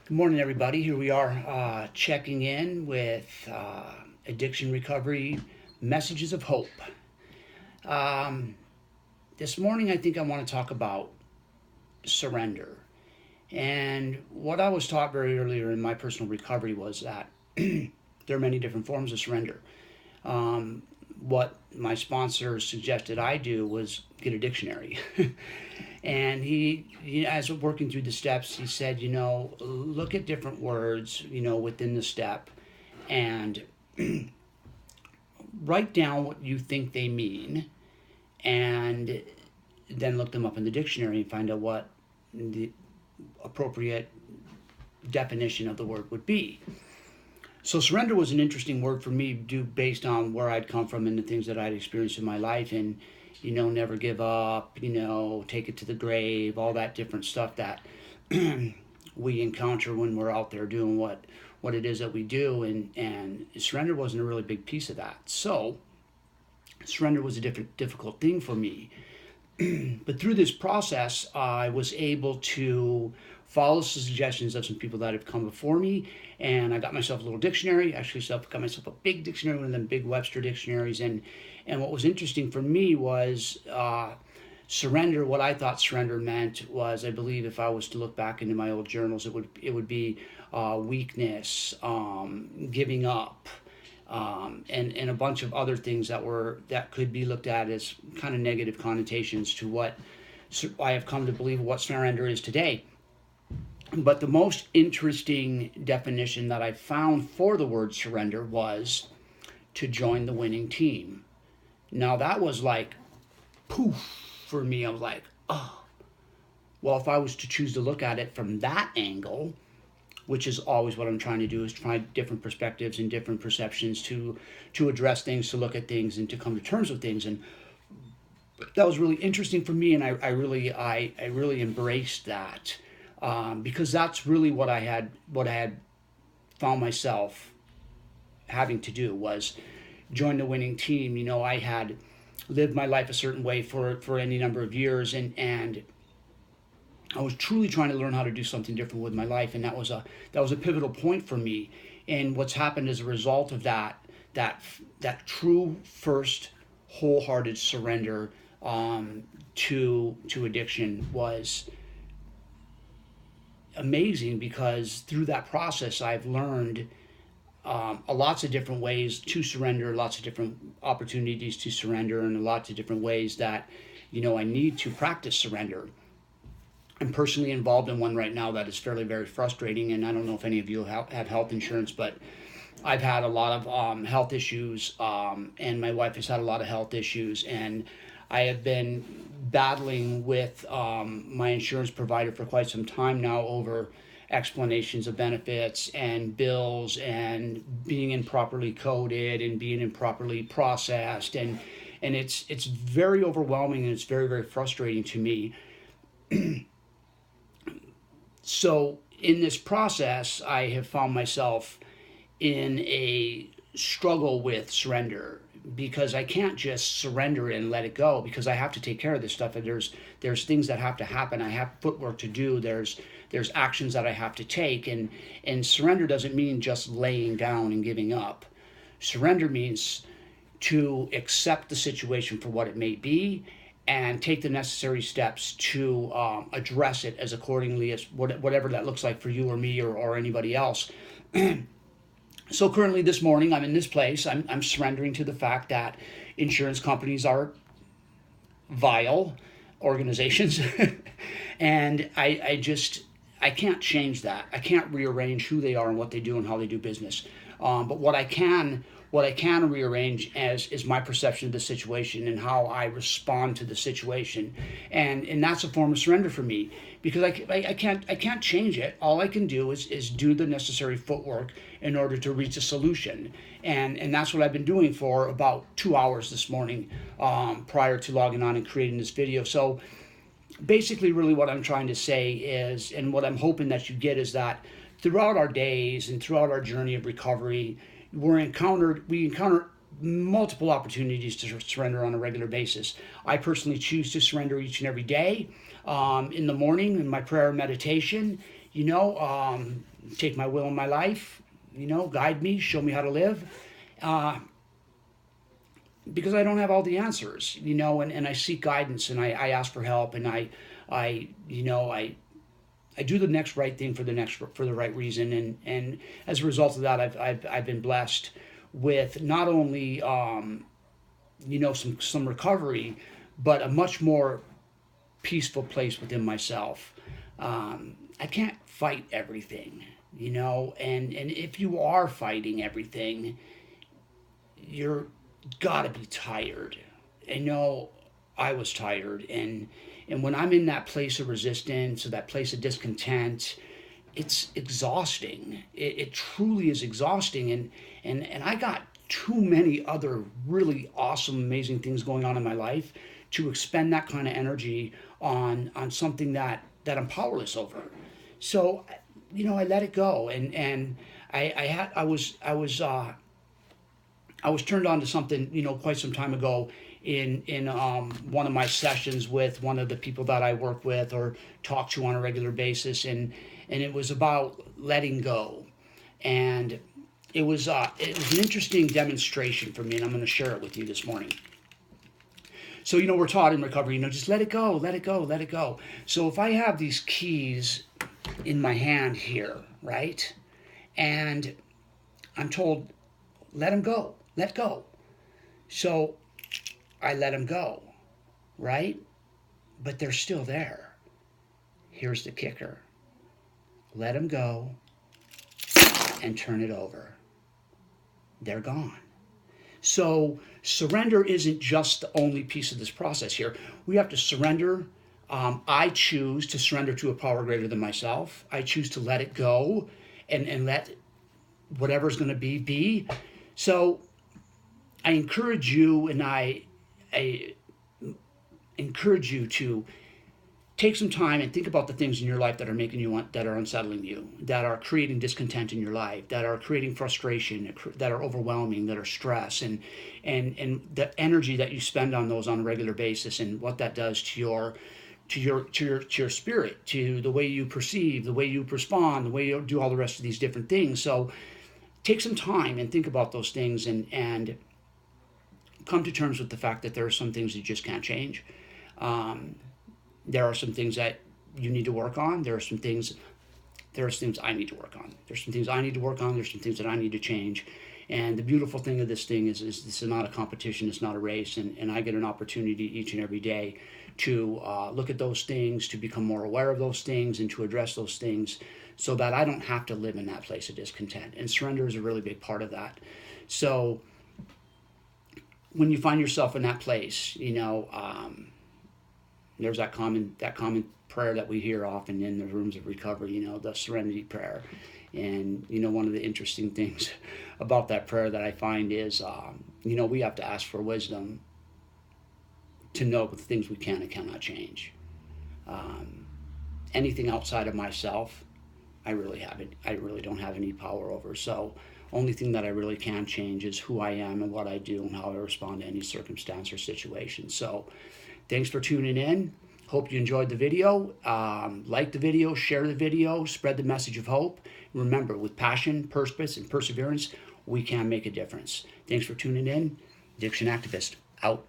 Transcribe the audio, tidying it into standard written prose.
Good morning, everybody. Here we are checking in with addiction recovery messages of hope. Um, this morning, I think I want to talk about surrender. And what I was taught very earlier in my personal recovery was that there are many different forms of surrender. Um, what my sponsor suggested I do was get a dictionary. And as we're working through the steps, he said, look at different words, within the step and write down what you think they mean and then look them up in the dictionary and find out what the appropriate definition of the word would be. So surrender was an interesting word for me, based on where I'd come from and the things that I'd experienced in my life, and never give up, take it to the grave, all that different stuff that we encounter when we're out there doing what it is that we do, and surrender wasn't a really big piece of that. So surrender was a difficult thing for me. But through this process, I was able to follow the suggestions of some people that have come before me, and I got myself a little dictionary. Actually, got myself a big dictionary, one of them big Webster dictionaries. And what was interesting for me was surrender. What I thought surrender meant was, I believe, if I was to look back into my old journals, it would be weakness, giving up, and a bunch of other things that could be looked at as kind of negative connotations to what I have come to believe what surrender is today. But the most interesting definition that I found for the word surrender was to join the winning team. Now that was like poof for me. I was like, oh, well, if I was to choose to look at it from that angle, which is always what I'm trying to do, is try different perspectives and different perceptions to address things, to look at things, and to come to terms with things. And that was really interesting for me, and I really embraced that, because that's really what I had found myself having to do, was join the winning team. I had lived my life a certain way for any number of years, and I was truly trying to learn how to do something different with my life, and that was a pivotal point for me. And what's happened as a result of that true first wholehearted surrender to addiction was amazing, because through that process I've learned lots of different ways to surrender, lots of different opportunities to surrender, and lots of different ways that I need to practice surrender. I'm personally involved in one right now that is fairly very frustrating, and I don't know if any of you have health insurance, but I've had a lot of health issues, and my wife has had a lot of health issues, and I have been battling with my insurance provider for quite some time now over explanations of benefits and bills and being improperly coded and being improperly processed, and it's very overwhelming, and it's very, very frustrating to me. So in this process, I have found myself in a struggle with surrender, because I can't just surrender it and let it go, because I have to take care of this stuff, and there's things that have to happen. I have footwork to do. There's actions that I have to take, and surrender doesn't mean just laying down and giving up. Surrender means to accept the situation for what it may be and take the necessary steps to address it as accordingly as whatever that looks like for you or me or anybody else. So currently this morning, I'm in this place. I'm surrendering to the fact that insurance companies are vile organizations, and I can't change that. I can't rearrange who they are and what they do and how they do business. But what I can rearrange is my perception of the situation and how I respond to the situation, and that's a form of surrender for me, because I can't change it. All I can do is do the necessary footwork in order to reach a solution, and that's what I've been doing for about 2 hours this morning, prior to logging on and creating this video. So basically, really what I'm trying to say is, and what I'm hoping that you get, is that throughout our days and throughout our journey of recovery, we encounter multiple opportunities to surrender on a regular basis. I personally choose to surrender each and every day, in the morning in my prayer and meditation. take my will in my life, guide me, show me how to live. Because I don't have all the answers, and I seek guidance, and I ask for help, and I do the next right thing for the right reason, and as a result of that, I've been blessed with not only some recovery, but a much more peaceful place within myself. I can't fight everything, and if you are fighting everything, you're gotta be tired. I know I was tired, and when I'm in that place of resistance or that place of discontent, it's exhausting. It truly is exhausting, and I got too many other really awesome, amazing things going on in my life to expend that kind of energy on something that I'm powerless over. So, I let it go, and I was turned on to something, quite some time ago in one of my sessions with one of the people that I work with or talk to on a regular basis, and it was about letting go, and it was an interesting demonstration for me, and I'm going to share it with you this morning. So, we're taught in recovery, just let it go, let it go, let it go. So if I have these keys in my hand here, right, and I'm told, let them go, let go. So I let them go, right? But they're still there. Here's the kicker. Let them go and turn it over. They're gone. So surrender isn't just the only piece of this process here. We have to surrender. I choose to surrender to a power greater than myself. I choose to let it go and let whatever's going to be. So I encourage you, and I encourage you to take some time and think about the things in your life that are making you that are unsettling you, that are creating discontent in your life, that are creating frustration, that are overwhelming, that are stress, and the energy that you spend on those on a regular basis, and what that does to your spirit, to the way you perceive, the way you respond, the way you do all the rest of these different things. So take some time and think about those things, and come to terms with the fact that there are some things you just can't change. There are some things that you need to work on. There are things I need to work on. There's some things I need to work on. There's some things that I need to change. And the beautiful thing of this thing is this is not a competition. It's not a race. And I get an opportunity each and every day to look at those things, to become more aware of those things, and to address those things so that I don't have to live in that place of discontent. And surrender is a really big part of that. So when you find yourself in that place, there's that common prayer that we hear often in the rooms of recovery, the serenity prayer. And, one of the interesting things about that prayer that I find is, we have to ask for wisdom to know the things we can and cannot change. Anything outside of myself, I really don't have any power over. So only thing that I really can change is who I am and what I do and how I respond to any circumstance or situation. So thanks for tuning in. Hope you enjoyed the video. Like the video, share the video, spread the message of hope. Remember, with passion, purpose, and perseverance, we can make a difference. Thanks for tuning in. Addiction Activist, out.